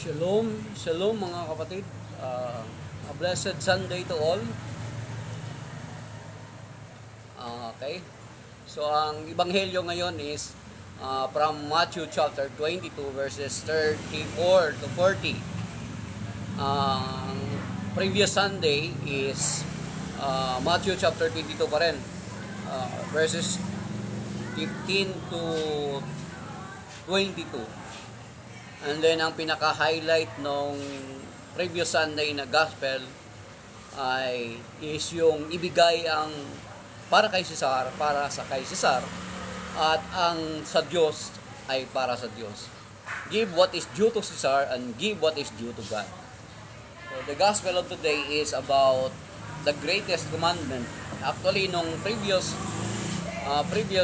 Shalom, shalom mga kapatid. A blessed Sunday to all. Okay. So ang ebanghelyo ngayon is from Matthew chapter 22 verses 34 to 40. Ang previous Sunday is Matthew chapter 22 pa rin. Verses 15 to 22. And then ang pinaka-highlight nung previous Sunday na gospel is yung ibigay ang para kay Cesar, para sa kay Cesar, at ang sa Diyos ay para sa Diyos. Give what is due to Cesar and give what is due to God. So the gospel of today is about the greatest commandment. Actually, nung previous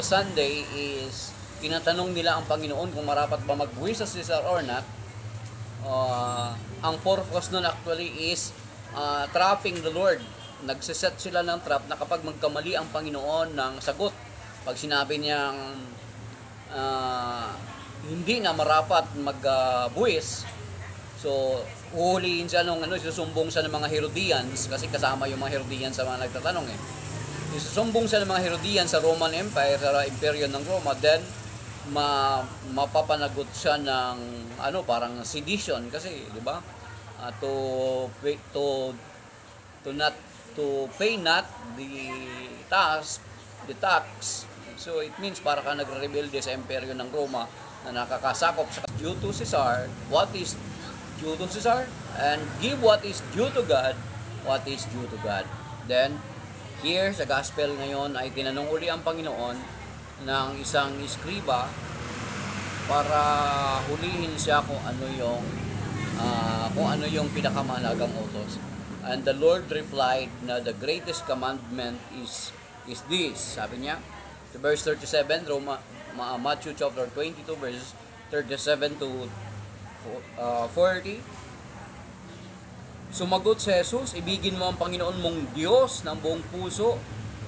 Sunday is tinatanong nila ang Panginoon kung marapat ba magbuwis sa Cesar or not. Ang purpose nun actually is trapping the Lord. Nagsiset sila ng trap na kapag magkamali ang Panginoon ng sagot, pag sinabi niyang hindi na marapat magbuwis, so uhulihin siya nung susumbong siya ng mga Herodians, kasi kasama yung mga Herodians sa mga nagtatanong Isusumbong siya ng mga Herodians sa Roman Empire, sa imperyo ng Roma, then mapapanagot siya ng parang sedition, kasi di ba, to pay not the tax. So it means para ka nagre-rebelde sa imperyo ng Roma na nakakasakop sa due to Caesar, what is due to Caesar, and give what is due to God, what is due to God. Then here sa gospel ngayon ay tinanong uli ang Panginoon ng isang iskriba para hulihin siya kung ano yung pinakamahalagang utos. And the Lord replied na the greatest commandment is this. Sabi niya, to verse 37, Matthew chapter 22 verses 37 to 40. Sumagot si Jesus, ibigin mo ang Panginoon mong Diyos ng buong puso,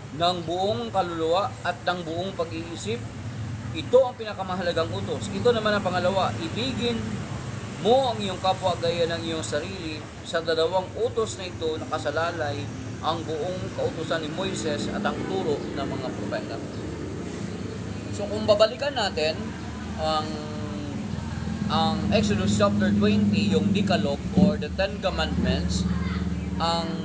ng buong kaluluwa at ng buong pag-iisip. Ito ang pinakamahalagang utos. Ito naman ang pangalawa, ibigin mo ang iyong kapwa gaya ng iyong sarili. Sa dalawang utos na ito nakasalalay ang buong kautusan ni Moises at ang turo ng mga propeta. So kung babalikan natin ang Exodus chapter 20, yung Decalogue or the Ten Commandments, ang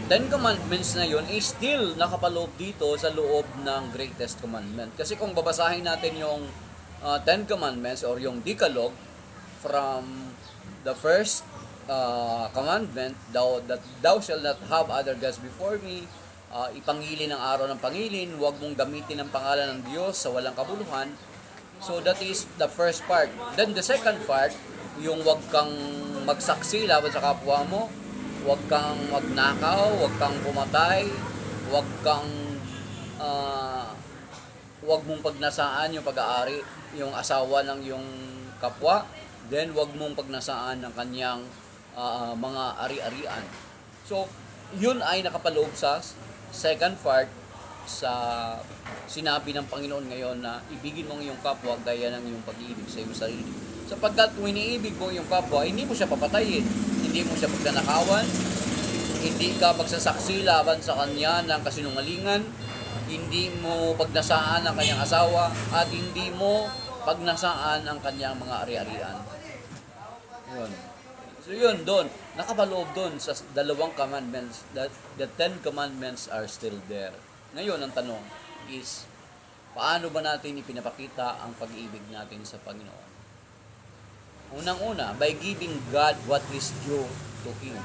Ten Commandments na yun is still nakapaloob dito sa loob ng greatest commandment. Kasi kung babasahin natin yung Ten Commandments or yung Decalogue from the first commandment, thou shalt not have other gods before me, ipangilin ang araw ng pangilin, huwag mong gamitin ang pangalan ng Diyos sa walang kabuluhan. So that is the first part. Then the second part, yung huwag kang magsaksi laban sa kapwa mo, huwag kang magnakaw, huwag kang pumatay, huwag mong pagnasaan yung pag-aari, yung asawa ng yung kapwa, then huwag mong pagnasaan ng kanyang mga ari-arian. So, yun ay nakapaloob sa second part sa sinabi ng Panginoon ngayon na ibigin mo ang iyong kapwa gaya ng iyong pag-ibig sa iyong sarili. Sapagkat kung iniibig mo yung kapwa, hindi mo siya papatayin, hindi mo siya pagnanakawan, hindi ka magsasaksi laban sa kanya ng kasinungalingan, hindi mo pagnasaan ang kanyang asawa, at hindi mo pagnasaan ang kanyang mga ari-arian. Yun. So yun, doon, nakapaloob doon sa dalawang commandments, that the Ten Commandments are still there. Ngayon, ang tanong is, paano ba natin ipinapakita ang pag-ibig natin sa Panginoon? Unang-una, by giving God what is due to Him.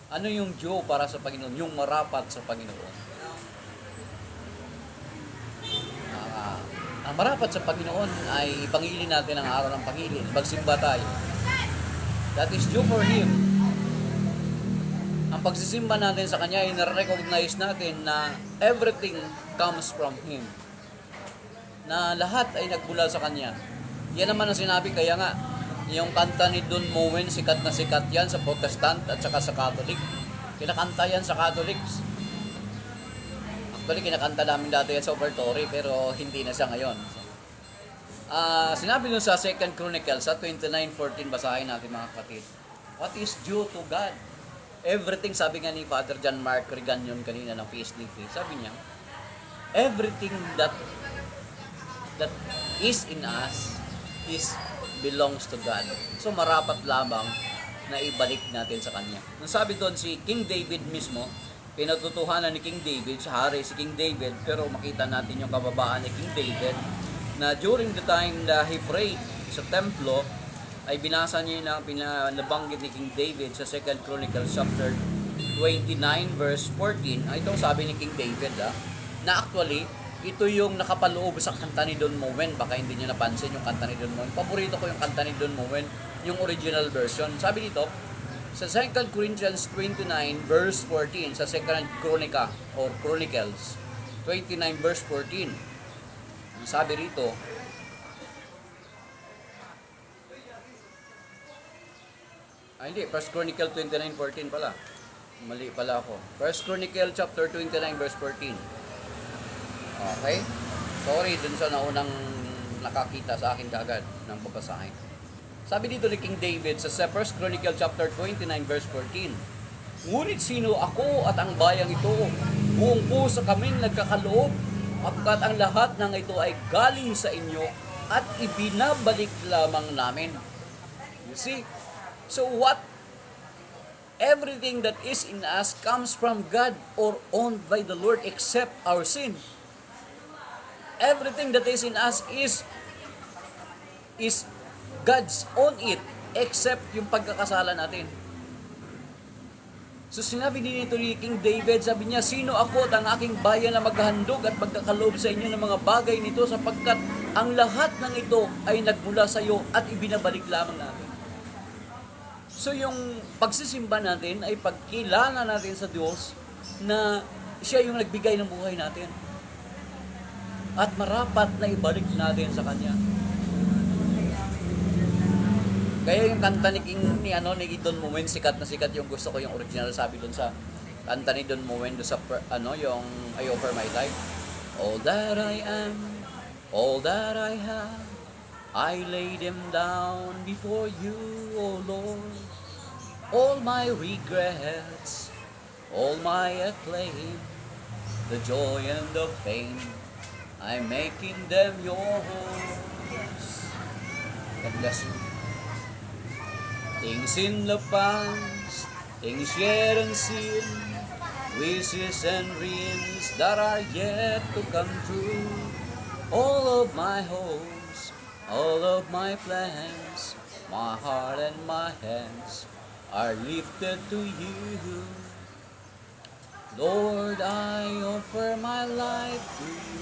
Ano yung due para sa Panginoon? Yung marapat sa Panginoon. Ang marapat sa Panginoon ay ipangilin natin ang araw ng pangilin. Magsimba tayo. That is due for Him. Ang pagsisimba natin sa Kanya ay na-recognize natin na everything comes from Him. Na lahat ay nagmula sa Kanya. Yan naman ang sinabi, kaya nga, yung kanta ni Don Moen, sikat na sikat yan sa Protestant at saka sa Catholic. Kinakanta yan sa Catholics. Actually, kinakanta namin dati yan sa Ofertory, pero hindi na siya ngayon. Sinabi nun sa 2 Chronicles, sa 29:14, basahin natin mga kapatid. What is due to God? Everything, sabi nga ni Father John Mark Regan yun kanina ng PSDP, sabi niya, everything that is in us is belongs to God. So marapat lamang na ibalik natin sa Kanya. Nung sabi doon si King David mismo, pinatutuhanan ni King David, sa hari si King David, pero makita natin yung kababaan ni King David, na during the time na he prayed sa templo, ay binasa niya na nabanggit ni King David sa 2 Chronicles chapter 29 verse 14. Itong sabi ni King David na actually ito yung nakapaloob sa kanta ni Don Moen. Baka hindi niyo napansin yung kanta ni Don Moen. Paborito ko yung kanta ni Don Moen, yung original version. Sabi dito sa 2 Corinthians 29 verse 14, sa 2 Chronica or Chronicles 29 verse 14, sabi rito, hindi, 1 Chronicle 29:14 pala. Mali pala ako. 1 Chronicle chapter 29 verse 14. Okay? Sorry dun sa naunang nakakita sa akin kagad ng babasahin. Sabi dito ni King David sa 1 Chronicle chapter 29 verse 14. Ngunit sino ako at ang bayang ito? Buong puso kaming nagkakaloob, apkat ang lahat ng ito ay galing sa inyo at ibinabalik lamang namin. You see? So what? Everything that is in us comes from God or owned by the Lord except our sin. Everything that is in us is God's own it except yung pagkakasala natin. So sinabi din ito ni King David, sabi niya, sino ako at ang aking bayan na maghahandog at magkakaloob sa inyo ng mga bagay nito sapagkat ang lahat ng ito ay nagmula sa iyo at ibinabalik lamang natin. So yung pagsisimba natin ay pagkilala natin sa Diyos na siya yung nagbigay ng buhay natin. At marapat na ibalik natin sa Kanya. Kaya yung kanta ni Don Moen, sikat na sikat, yung gusto ko yung original, sabi doon sa kanta ni Don Moen doon sa yung I offer my life. All that I am, all that I have, I lay them down before you, O Lord. All my regrets, all my acclaim, the joy and the fame, I'm making them yours. God bless you. Things in the past, things yet unseen, wishes and dreams that are yet to come true. All of my hopes, all of my plans, my heart and my hands are lifted to you. Lord, I offer my life to you,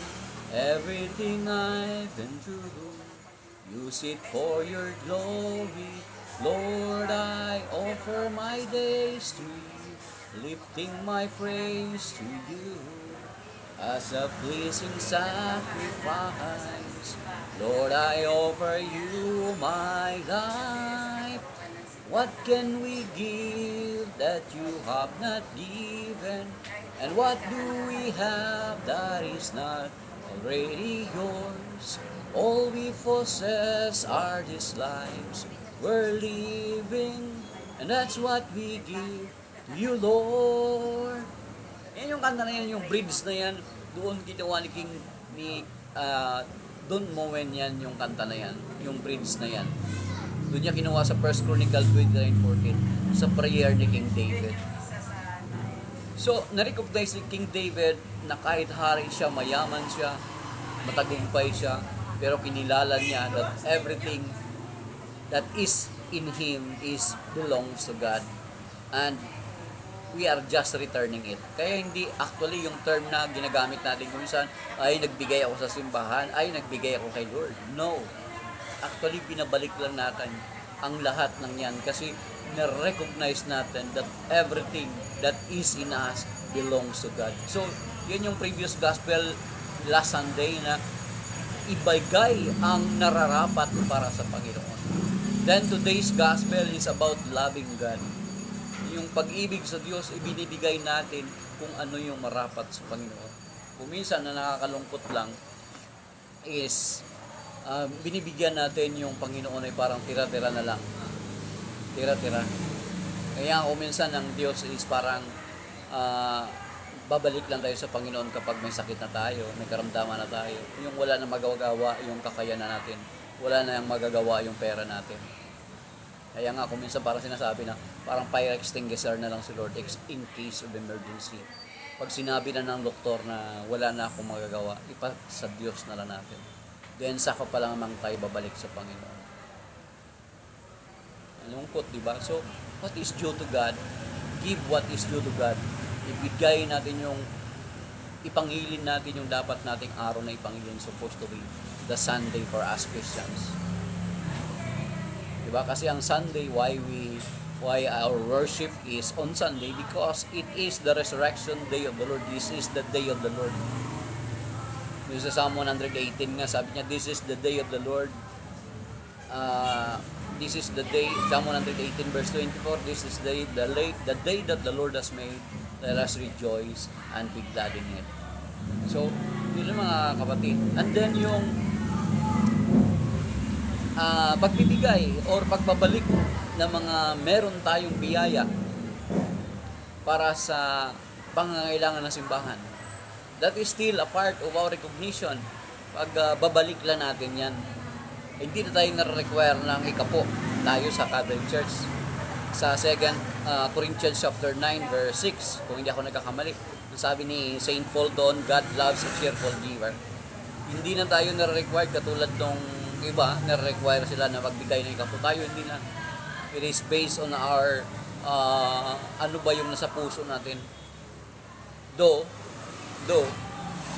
everything I've been through. Use it for your glory. Lord, I offer my days to you, lifting my praise to you as a pleasing sacrifice. Lord, I offer you my life. What can we give that you have not given? And what do we have that is not already yours? All we possess are these lives we're living, and that's what we give to you, Lord. Yan yung kanta na yan, yung bridge na yan, doon ginawa ni Don Moen yan, yung kanta na yan, yung bridge na yan. Doon niya kinuha sa 1 Chronicle 29:14 sa prayer ni King David. So, na-recognize ni King David na kahit hari siya, mayaman siya, matagumpay siya, pero kinilala niya that everything that is in him belongs to God. And we are just returning it. Kaya hindi actually yung term na ginagamit natin kung saan, ay nagbigay ako sa simbahan, ay nagbigay ako kay Lord. No. Actually, pinabalik lang natin ang lahat ng yan kasi na-recognize natin that everything that is in us belongs to God. So, yun yung previous gospel last Sunday na ibigay ang nararapat para sa Panginoon. Then today's gospel is about loving God. Yung pag-ibig sa Diyos, ibinibigay natin kung ano yung marapat sa Panginoon. Kung minsan na nakakalungkot lang is binibigyan natin yung Panginoon ay parang tira-tira na lang. Tira-tira. Kaya kung minsan ang Diyos is parang ah, babalik lang tayo sa Panginoon kapag may sakit na tayo, may karamdaman na tayo. Yung wala na magagawa yung kakayanan natin. Wala na yung magagawa yung pera natin. Kaya nga kung minsan parang sinasabi na parang fire extinguisher na lang si Lord in case of emergency. Pag sinabi na ng doktor na wala na akong magagawa, sa Diyos na lang natin. Then saka pa lang naman tayo babalik sa Panginoon. Lungkot, di ba? So, what is due to God? Give what is due to God. Ibigay natin yung, ipangilin natin yung dapat nating araw na ipangilin, supposed to be the Sunday for us Christians. Diba? Kasi ang Sunday, why our worship is on Sunday, because it is the resurrection day of the Lord. This is the day of the Lord. Yung sa Psalm 118 nga, sabi niya, this is the day of the Lord. This is the day, Psalm 118 verse 24, this is the day that the Lord has made. Let us rejoice and be glad in it. So, yun mga kapatid. And then yung pagbibigay or pagbabalik ng mga meron tayong biyaya para sa pangangailangan ng simbahan. That is still a part of our recognition. Babalik lang natin yan. Hindi na tayo na-require ng ikapo tayo sa Catholic Church. Sa 2 Corinthians chapter 9 verse 6, kung hindi ako nagkakamali, sabi ni Saint Paul doon, God loves a cheerful giver. Hindi na tayo na-require katulad nung iba, na-require sila na magbigay ng ikapo. Tayo hindi na. It is based on our ano ba yung nasa puso natin. Though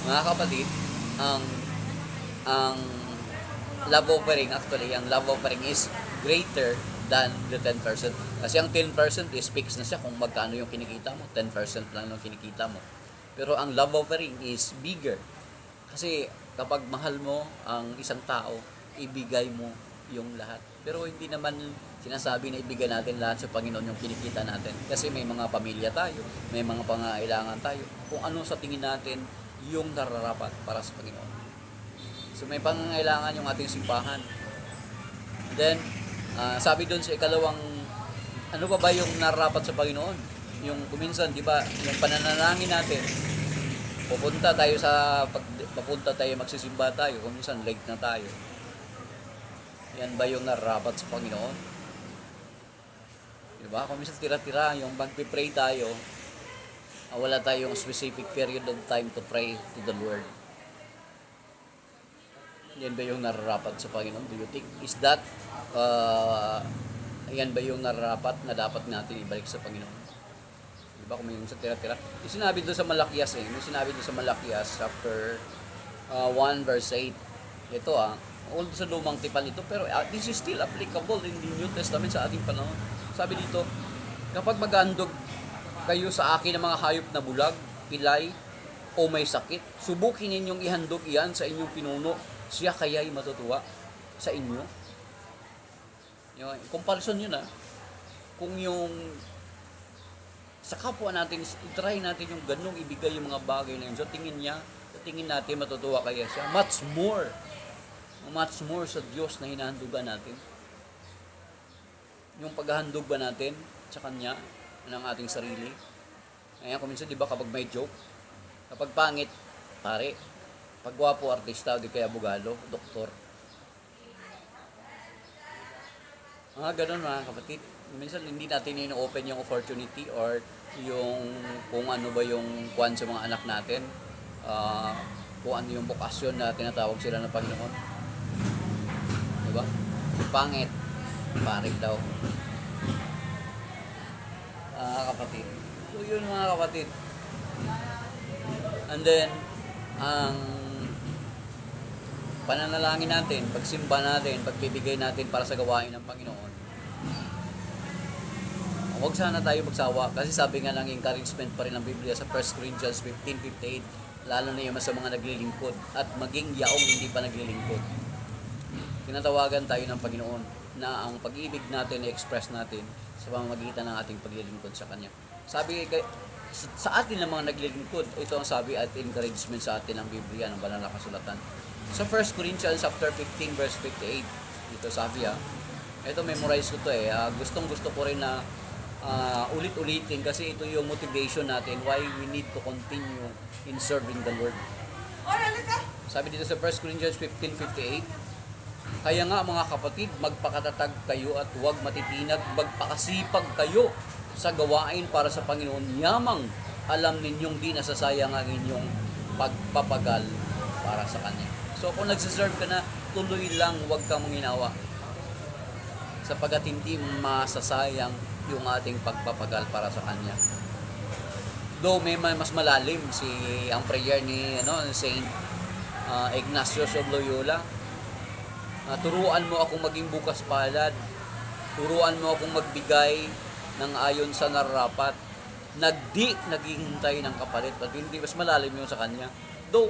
mga kapatid, ang love offering, actually, ang love offering is greater than the 10%. Kasi ang 10% is fixed na siya kung magkano yung kinikita mo. 10% lang yung kinikita mo. Pero ang love offering is bigger. Kasi kapag mahal mo ang isang tao, ibigay mo yung lahat. Pero hindi naman sinasabi na ibigay natin lahat sa Panginoon yung kinikita natin. Kasi may mga pamilya tayo, may mga pangailangan tayo. Kung ano sa tingin natin yung nararapat para sa Panginoon. So may pangangailangan yung ating simbahan. Then, sabi doon sa ikalawang, ano ba yung nararapat sa Panginoon? Yung kuminsan, di ba, yung pananalangin natin, papunta tayo, magsisimba tayo, kuminsan late na tayo. Yan ba yung nararapat sa Panginoon? Di ba? Kuminsan tira-tira, yung magpipray tayo, wala tayong specific period of time to pray to the Lord. Yan ba yung nararapat sa Panginoon? Do you think? Is that, yan ba yung nararapat na dapat natin ibalik sa Panginoon? Diba kung may yung sa tira-tira? Yung sinabi doon sa Malakias may sinabi doon sa Malakias chapter 1 verse 8. Ito old sa lumang tipan ito, pero this is still applicable in the New Testament sa ating panahon. Sabi dito, kapag magandog kayo sa akin ng mga hayop na bulag, pilay, o may sakit, subukin ninyong ihandog iyan sa inyong pinuno, siya kaya'y matutuwa sa inyo. Yung comparison yun kung yung sa kapwa natin, try natin yung ganung ibigay yung mga bagay na yun. So tingin natin matutuwa kaya siya. Much more sa Diyos na hinahandugan natin. Yung paghahandog ba natin sa Kanya ng ating sarili. Kaya kung minsan, di ba, kapag may joke, kapag pangit, pare, pag gwapo, artista, di kaya bugalo, doktor. Ganun mga kapatid. Minsan hindi natin ino-open yung opportunity or yung kung ano ba yung kuwan sa mga anak natin. Kung ano yung bokasyon na tinatawag sila ng Panginoon. Diba? Pangit, pare daw. Kapatid. So yun mga kapatid. And then, ang pananalangin natin, pagsimba natin, pagbibigay natin para sa gawain ng Panginoon. Huwag sana tayo magsawa kasi sabi nga ng encouragement pa rin ng Biblia sa 1 Corinthians 15:58, lalo na yung sa mga naglilingkod at maging yaong hindi pa naglilingkod. Tinatawagan tayo ng Panginoon na ang pag-ibig natin i-express natin sa pamamagitan ng ating paglilingkod sa Kanya. sa atin ng mga naglilingkod. Ito ang sabi at encouragement sa atin ng Biblia, ng banal na kasulatan. Sa 1 Corinthians chapter 15 verse 58, dito sabi ito memorize ko to gustong gusto ko rin na ulit-ulitin kasi ito yung motivation natin why we need to continue in serving the Lord. Sabi dito sa 1 Corinthians 15:58, kaya nga mga kapatid, magpakatatag kayo at huwag matitinag, magpakasipag kayo sa gawain para sa Panginoon. Yamang alam ninyong di nasasayang ang inyong pagpapagal para sa Kanya. So kung nagsiserve ka na, tuloy lang, huwag kang manginawa. Sapagat hindi masasayang yung ating pagpapagal para sa Kanya. Though may mas malalim ang prayer ni Saint Ignatius of Loyola. Turuan mo akong maging bukas palad. Turuan mo akong magbigay ng ayon sa nararapat. Naghihintay ng kapalit. At hindi mas malalim yung sa Kanya. Though,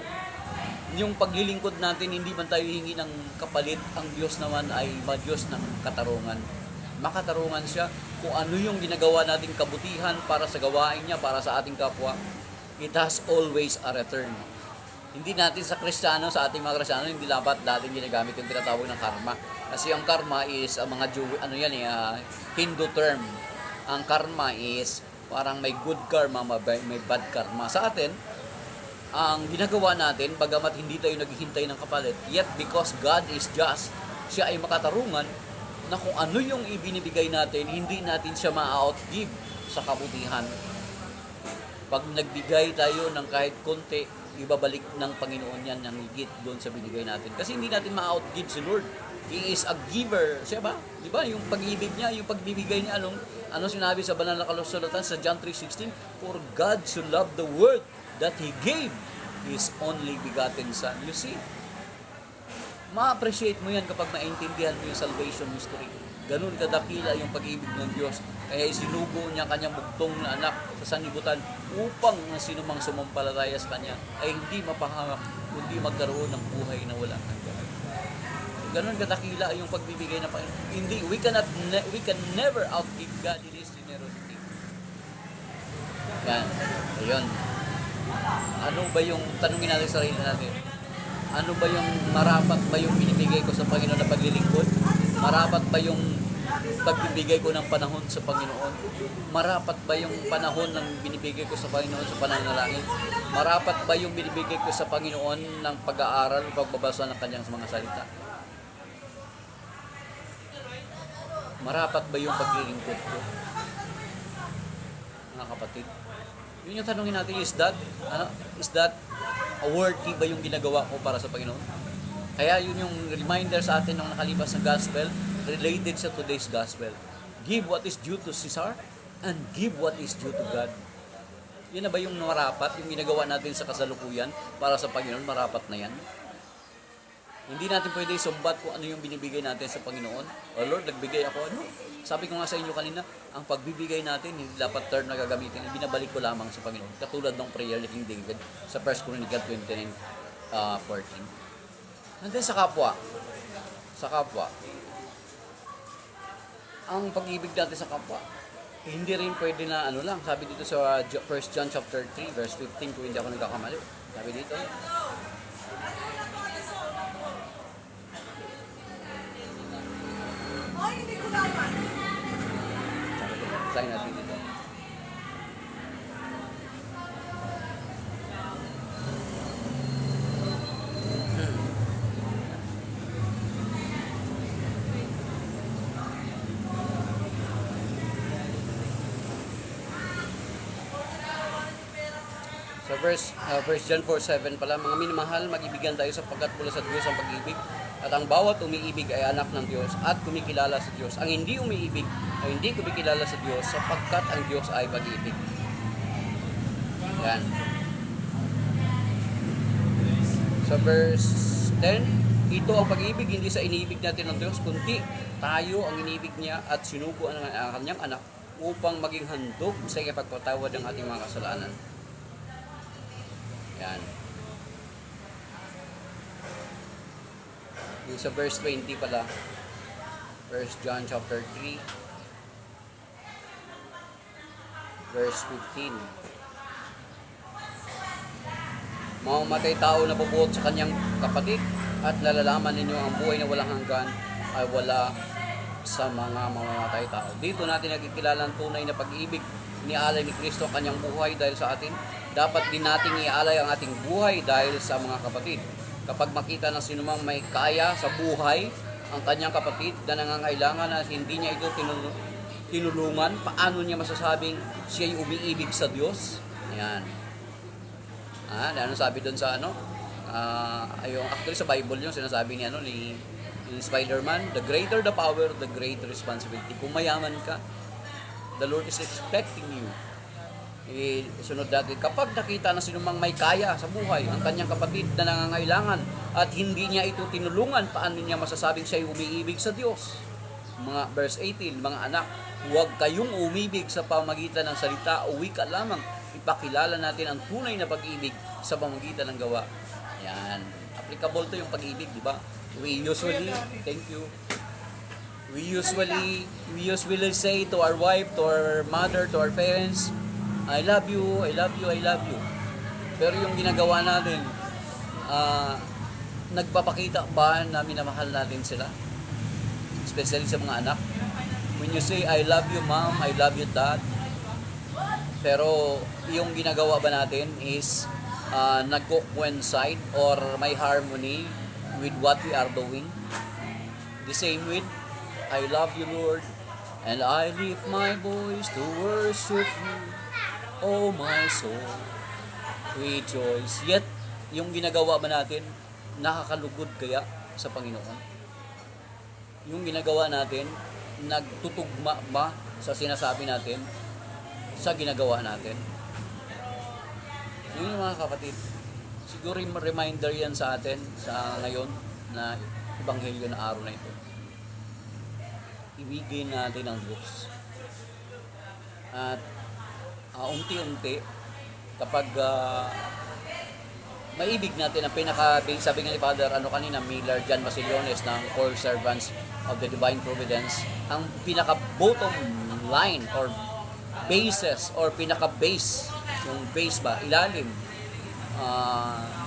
yung paglilingkod natin, hindi man tayo hingi ng kapalit. Ang Diyos naman ay Diyos ng katarungan. Makatarungan siya kung ano yung ginagawa nating kabutihan para sa gawain niya, para sa ating kapwa. It has always a return. Hindi natin sa Kristiyano, sa ating mga Kristiyano, hindi dapat natin ginagamit yung tinatawag ng karma. Kasi ang karma is mga Hindu term. Ang karma is parang may good karma, may bad karma. Sa atin, ang ginagawa natin, bagamat hindi tayo naghihintay ng kapalit, yet because God is just, siya ay makatarungan, na kung ano yung ibinibigay natin, hindi natin siya ma-outgive sa kabutihan. Pag nagbigay tayo ng kahit konti, ibabalik ng Panginoon yan ng higit doon sa binigay natin. Kasi hindi natin ma-outgive si Lord. He is a giver. Siya ba? Di ba? Yung pag-ibig niya, yung pagbibigay niya, ano sinabi sa banal na kasulatan sa John 3:16? For God so loved the world that He gave His only begotten Son. You see? Ma-appreciate mo yan kapag maintindihan mo yung salvation mystery. Ganun kadakila yung pag-ibig ng Diyos. Kaya isinugo niya kanyang bugtong na anak sa sanlibutan upang na sinumang sumampalataya sa Kanya ay hindi mapahamak, kundi magkaroon ng buhay na walang hanggan. Ganun kadakila yung pagbibigay ng Panginoon. Hindi, we can never outgive God in His generosity. Yan. Ayun. Ano ba yung, tanungin natin sa sarili natin, ano ba yung marapat ba yung binibigay ko sa Panginoon na paglilingkod? Marapat ba yung pagbibigay ko ng panahon sa Panginoon? Marapat ba yung panahon ng binibigay ko sa Panginoon sa pananalangin? Marapat ba yung binibigay ko sa Panginoon ng pag-aaral o pagbabasa ng Kanyang mga salita? Marapat ba yung paglilingkod ko? Mga kapatid, yun yung tanongin natin, is that worthy ba yung ginagawa ko para sa Panginoon? Kaya yun yung reminder sa atin ng nakalipas na gospel, related sa today's gospel. Give what is due to Caesar and give what is due to God. Yun na ba yung marapat, yung ginagawa natin sa kasalukuyan para sa Panginoon? Marapat na yan. Hindi natin pwede isumbat kung ano yung binibigay natin sa Panginoon. O Lord, nagbigay ako ano? Sabi ko nga sa inyo kanina, ang pagbibigay natin, hindi dapat term na gagamitin. Binabalik ko lamang sa Panginoon. Katulad ng prayer ni King David sa 1 Chronicles 29:14. And then sa kapwa, ang pag-ibig natin sa kapwa, hindi rin pwede na lang. Sabi dito sa 1 John chapter 3, verse 15, kung hindi ako nagkakamali. Sabi dito, sign natin dito. So verse John 4:7 pala, mga minamahal, mag-ibigan tayo sapagkat mula sa Diyos ang pag-ibig, at ang bawat umiibig ay anak ng Diyos at kumikilala sa Diyos. Ang hindi umiibig ay hindi kumikilala sa Diyos sapagkat ang Diyos ay pag-ibig. Yan. So verse 10, ito ang pag-ibig, hindi sa iniibig natin ng Diyos, kundi tayo ang iniibig niya at sinugo ang kanyang anak upang maging handog sa ipagpatawad ng ating mga kasalanan. Yan. Yung sa verse 20 pala, 1 John chapter 3, verse 15. Mamamatay tao na bubuot sa kanyang kapatid at nalalaman ninyo ang buhay na walang hanggan ay wala sa mga mamamatay tao. Dito natin nakikilala ang tunay na pag-ibig. Inialay ni Kristo ang kanyang buhay dahil sa atin. Dapat din nating ialay ang ating buhay dahil sa mga kapatid. Kapag makita ng sinumang may kaya sa buhay ang kanyang kapatid na nangangailangan at hindi niya ito tinulungan, paano niya masasabing siya'y umiibig sa Diyos? Ayan. Ano sabi doon sa yung actually sa Bible yung sinasabi ni Spider-Man, the greater the power, the greater responsibility. Kung mayaman ka, the Lord is expecting you. Sunod natin, kapag nakita na sinumang may kaya sa buhay ang kanyang kapatid na nangangailangan at hindi niya ito tinulungan, paano niya masasabing siya'y umiibig sa Diyos? Mga verse 18, mga anak, huwag kayong umibig sa pamagitan ng salita o wika lamang. Ipakilala natin ang tunay na pag-ibig sa pamagitan ng gawa. Yan. Applicable to yung pag-ibig, di ba? We usually say to our wife, to our mother, to our parents, I love you, I love you, I love you. Pero yung ginagawa natin, nagpapakita ba na minamahal natin sila? Especially sa mga anak. When you say, I love you mom, I love you dad, pero yung ginagawa ba natin is nagko-coincide or may harmony with what we are doing? The same with, I love you Lord, and I lift my voice to worship you, oh my soul, rejoice. Yet, yung ginagawa ba natin, nakakalugod kaya sa Panginoon? Yung ginagawa natin, nagtutugma ba sa sinasabi natin, sa ginagawa natin? Yun yung mga kapatid. Siguro yung reminder yan sa atin sa ngayon na ebanghelyo na araw na ito. Ibigay natin ang Diyos. At unti-unti, kapag maibig natin ang sabi nga ni Father kanina, Miller John Basiliones ng Core Servants of the Divine Providence, ang pinaka-bottom line or basis or pinaka-base, yung base ba, ilalim,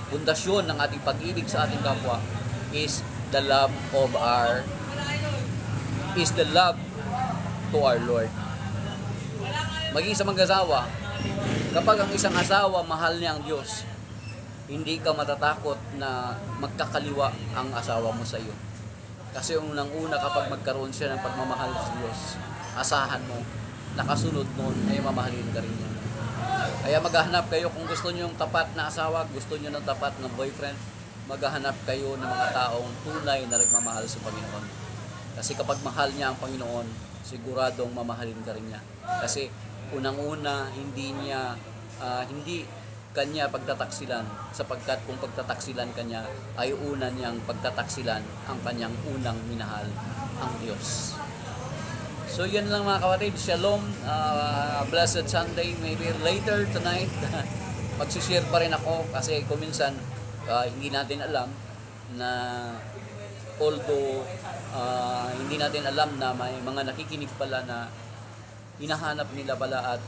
pundasyon ng ating pag-ibig sa ating kapwa is the love to our Lord. Maging sa mag-asawa, kapag ang isang asawa mahal niya ang Diyos, hindi ka matatakot na magkakaliwa ang asawa mo sa iyo. Kasi unang-una kapag magkaroon siya ng pagmamahal sa Diyos, asahan mo, nakasunod nun ay mamahalin ka rin niya. Kaya maghahanap kayo kung gusto niyo ng tapat na asawa, gusto niyo ng tapat na boyfriend, maghahanap kayo ng mga taong tunay na nagmamahal sa Panginoon. Kasi kapag mahal niya ang Panginoon, siguradong mamahalin ka rin niya. Kasi unang-una, hindi kanya pagtataksilan, sapagkat kung pagtataksilan kanya ay una niyang pagtataksilan ang kanyang unang minahal, ang Diyos. So yun lang mga kapatid, Shalom, blessed Sunday, maybe later tonight, magsishare pa rin ako kasi kuminsan hindi natin alam na although hindi natin alam na may mga nakikinig pala na hinahanap nila pala at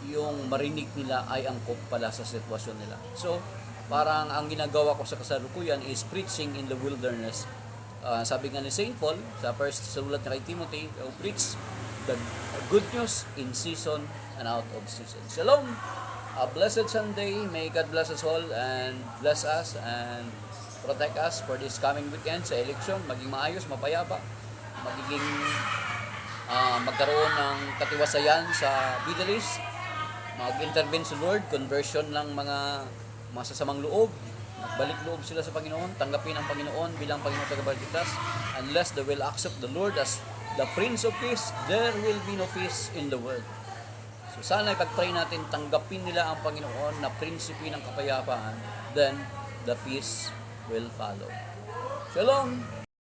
yung marinig nila ay angkop pala sa sitwasyon nila. So parang ang ginagawa ko sa kasalukuyan is preaching in the wilderness. Sabi nga ni St. Paul sa first sulat kay Timothy, preach the good news in season and out of season. Shalom! A blessed Sunday. May God bless us all and bless us and protect us for this coming weekend sa election. Maging maayos, mapayapa, magkaroon ng katiwasayan sa Middle East, mag-intervene sa Lord, conversion ng mga masasamang loob, magbalik loob sila sa Panginoon, tanggapin ang Panginoon bilang Panginoon tagapagligtas. Unless they will accept the Lord as the Prince of Peace, there will be no peace in the world. So sana ipag-pray natin, tanggapin nila ang Panginoon na prinsipe ng kapayapaan, then the peace will follow. Shalom!